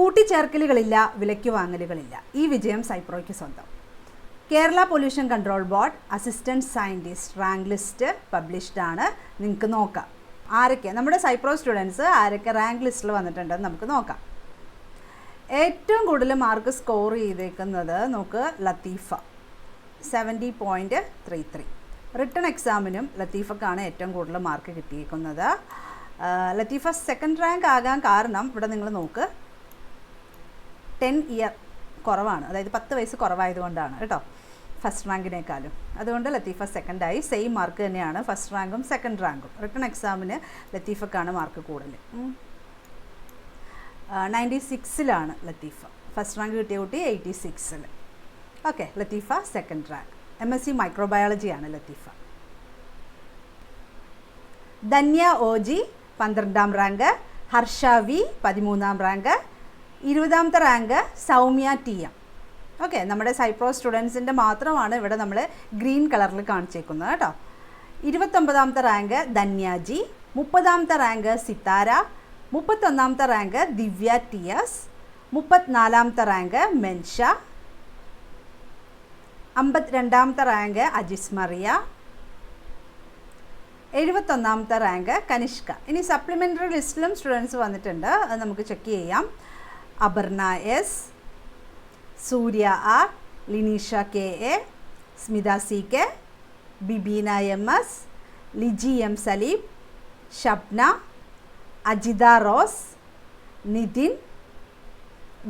കൂട്ടിച്ചേർക്കലുകളില്ല, വിലയ്ക്ക് വാങ്ങലുകളില്ല. ഈ വിജയം സൈപ്രോയ്ക്ക് സ്വന്തം. Kerala pollution control board assistant scientist rank list published ആണ്. നിങ്ങൾക്ക് നോക്കാം ആരൊക്കെ നമ്മുടെ സൈപ്രോ സ്റ്റുഡൻസ് ആരൊക്കെ റാങ്ക് ലിസ്റ്റിൽ വന്നിട്ടുണ്ടെന്ന് നമുക്ക് നോക്കാം. ഏറ്റവും കൂടുതൽ മാർക്ക് സ്കോർ ചെയ്തേക്കുന്നത് നമുക്ക് ലത്തീഫ 70.33. റിട്ടൺ എക്സാമിനും ലത്തീഫക്കാണ് ഏറ്റവും കൂടുതൽ മാർക്ക് കിട്ടിയിരിക്കുന്നത്. ലത്തീഫ സെക്കൻഡ് റാങ്ക് ആകാൻ കാരണം ഇവിടെ നിങ്ങൾ നോക്ക് 10 ഇയർ കുറവാണ്, അതായത് 10 വയസ്സ് കുറവായതുകൊണ്ടാണ് കേട്ടോ ഫസ്റ്റ് റാങ്കിനേക്കാളും. അതുകൊണ്ട് ലത്തീഫ സെക്കൻഡായി. സെയിം മാർക്ക് തന്നെയാണ് ഫസ്റ്റ് റാങ്കും സെക്കൻഡ് റാങ്കും. റിട്ടൺ എക്സാമിന് ലത്തീഫക്കാണ് മാർക്ക് കൂടുതൽ. 96ലാണ് ലത്തീഫ. ഫസ്റ്റ് റാങ്ക് കിട്ടിയ കുട്ടി 86ൽ. Okay, Latheefa second rank. MSc മൈക്രോബയോളജിയാണ് ലത്തീഫ. ധന്യ OG 12ാം റാങ്ക്, ഹർഷ V 13ാം റാങ്ക്, 20ാമത്തെ റാങ്ക് സൗമ്യ TM. ഓക്കെ, നമ്മുടെ സൈപ്രോ സ്റ്റുഡൻസിൻ്റെ മാത്രമാണ് ഇവിടെ നമ്മൾ ഗ്രീൻ കളറിൽ കാണിച്ചേക്കുന്നത് കേട്ടോ. 29ാമത്തെ റാങ്ക് ധന്യ G, 30ാമത്തെ റാങ്ക് സിത്താര, 31ാമത്തെ റാങ്ക് ദിവ്യ TS, 34ാമത്തെ റാങ്ക് മെൻഷ, 52ാമത്തെ റാങ്ക് അജിസ് മറിയ, 71ാമത്തെ റാങ്ക് കനിഷ്ക. ഇനി സപ്ലിമെൻ്ററി ലിസ്റ്റിലും സ്റ്റുഡൻസ് വന്നിട്ടുണ്ട്, അത് നമുക്ക് ചെക്ക് ചെയ്യാം. Aparna S, Surya R, Lineesha KA, Smitha CK, Bibeena MS, Liji M Saleem, Shabna, Ajitha Rose, Nithin,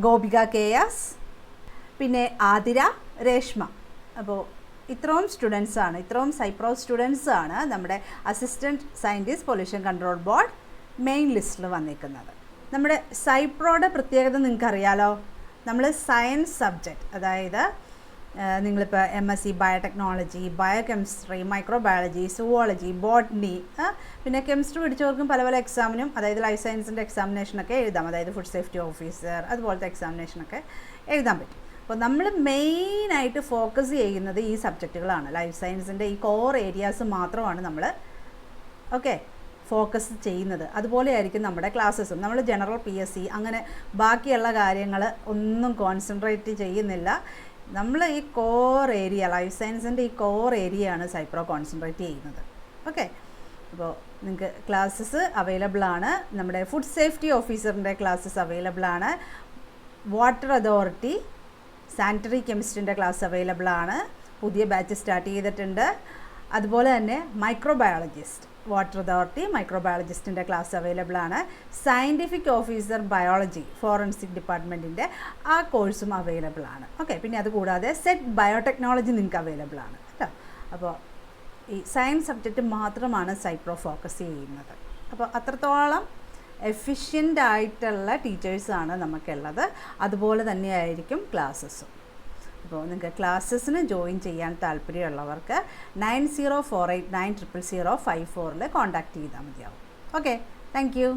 Gopika KS, പിന്നെ ആതിര, രേഷ്മ. അപ്പോൾ ഇത്രയും സ്റ്റുഡൻസാണ്, ഇത്രയും സൈപ്രോ സ്റ്റുഡൻസാണ് നമ്മുടെ assistant scientist pollution control board main ലിസ്റ്റിൽ വന്നിരിക്കുന്നത്. നമ്മുടെ സൈപ്രോയുടെ പ്രത്യേകത നിങ്ങൾക്കറിയാലോ. നമ്മൾ സയൻസ് സബ്ജക്റ്റ്, അതായത് നിങ്ങളിപ്പോൾ MSc biotechnology, biochemistry, microbiology, zoology, botany, പിന്നെ കെമിസ്ട്രി പഠിച്ചവർക്കും പല പല എക്സാമിനും, അതായത് ലൈഫ് സയൻസിൻ്റെ എക്സാമിനേഷനൊക്കെ എഴുതാം, അതായത് ഫുഡ് സേഫ്റ്റി ഓഫീസർ അതുപോലത്തെ എക്സാമിനേഷനൊക്കെ എഴുതാൻ പറ്റും. അപ്പോൾ നമ്മൾ മെയിനായിട്ട് ഫോക്കസ് ചെയ്യുന്നത് ഈ സബ്ജക്റ്റുകളാണ്. ലൈഫ് സയൻസിൻ്റെ ഈ കോർ ഏരിയാസ് മാത്രമാണ് നമ്മൾ ഫോക്കസ് ചെയ്യുന്നത്. അതുപോലെ ആയിരിക്കും നമ്മുടെ ക്ലാസ്സസും. നമ്മൾ ജനറൽ PSC അങ്ങനെ ബാക്കിയുള്ള കാര്യങ്ങൾ ഒന്നും കോൺസെൻട്രേറ്റ് ചെയ്യുന്നില്ല. നമ്മൾ ഈ കോർ ഏരിയ, ലൈഫ് സയൻസിൻ്റെ ഈ കോർ ഏരിയയാണ് സൈപ്രോ കോൺസെൻട്രേറ്റ് ചെയ്യുന്നത്. ഓക്കെ, അപ്പോൾ നിങ്ങൾക്ക് ക്ലാസ്സസ് അവൈലബിൾ ആണ്. നമ്മുടെ ഫുഡ് സേഫ്റ്റി ഓഫീസറിൻ്റെ ക്ലാസ്സസ് അവൈലബിൾ ആണ്. വാട്ടർ അതോറിറ്റി, സാനിറ്ററി കെമിസ്ട്രിൻ്റെ ക്ലാസ് അവൈലബിൾ ആണ്. പുതിയ ബാച്ച് സ്റ്റാർട്ട് ചെയ്തിട്ടുണ്ട്. അതുപോലെ തന്നെ മൈക്രോബയോളജിസ്റ്റ്, വാട്ടർ അതോറിറ്റി മൈക്രോബയോളജിസ്റ്റിൻ്റെ ക്ലാസ് അവൈലബിൾ ആണ്. സയൻറ്റിഫിക് ഓഫീസർ ബയോളജി ഫോറൻസിക് ഡിപ്പാർട്ട്മെൻറ്റിൻ്റെ ആ കോഴ്സും അവൈലബിൾ ആണ്. ഓക്കെ, പിന്നെ അതുകൂടാതെ സെറ്റ് ബയോടെക്നോളജി നിങ്ങൾക്ക് അവൈലബിൾ ആണ് കേട്ടോ. അപ്പോൾ ഈ സയൻസ് സബ്ജക്റ്റ് മാത്രമാണ് സൈപ്രോ ഫോക്കസ് ചെയ്യുന്നത്. അപ്പോൾ അത്രത്തോളം എഫിഷ്യൻ്റ് ആയിട്ടുള്ള ടീച്ചേഴ്സാണ് നമുക്കുള്ളത്. അതുപോലെ തന്നെയായിരിക്കും ക്ലാസ്സസും. അപ്പോൾ നിങ്ങൾക്ക് ക്ലാസ്സസിന് ജോയിൻ ചെയ്യാൻ താല്പര്യമുള്ളവർക്ക് 9048900054 കോൺടാക്റ്റ് ചെയ്താൽ മതിയാവും. Okay, thank you.